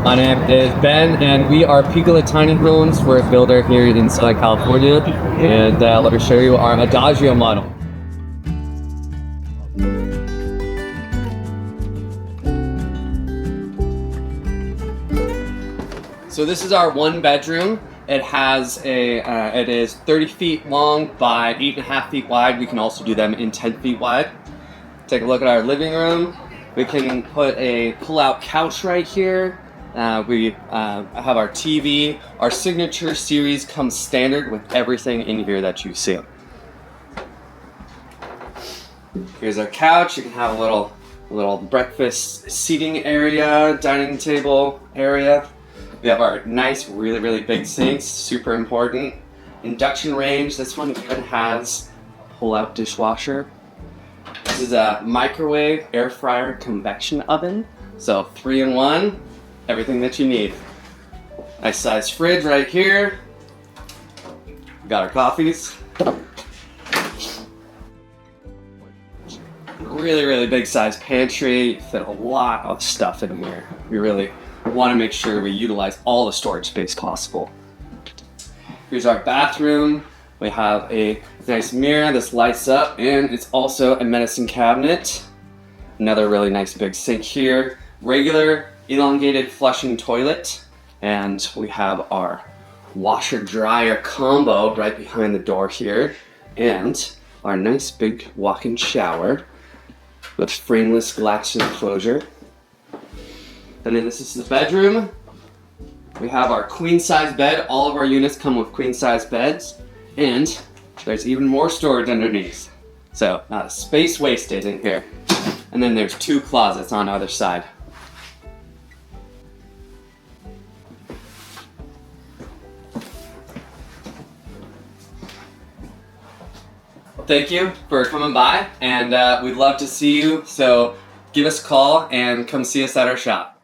My name is Ben, and we are Piccola Tiny Homes. We're a builder here in Southern California, and let me show you our Adagio model. So this is our one bedroom. It has it is 30 feet long by 8.5 feet wide. We can also do them in 10 feet wide. Take a look at our living room. We can put a pull-out couch right here. We have our TV. Our signature series comes standard with everything in here that you see. Here's our couch. You can have a little breakfast seating area, dining table area. We have our nice, really big sinks, super important. Induction range. This one even has a pull-out dishwasher. This is a microwave, air fryer, convection oven. So 3-in-1, everything that you need. Nice size fridge right here. We got our coffees. Really big size pantry. Fit a lot of stuff in here. We really want to make sure we utilize all the storage space possible. Here's our bathroom. We have a nice mirror. This lights up, and it's also a medicine cabinet. Another really nice big sink here. Regular elongated flushing toilet, and we have our washer dryer combo right behind the door here, and our nice big walk-in shower with frameless glass enclosure. And then this is the bedroom. We have our queen size bed. All of our units come with queen size beds, and there's even more storage underneath. So not a space wasted in here. And then there's 2 closets on either side. Thank you for coming by, and we'd love to see you. So give us a call and come see us at our shop.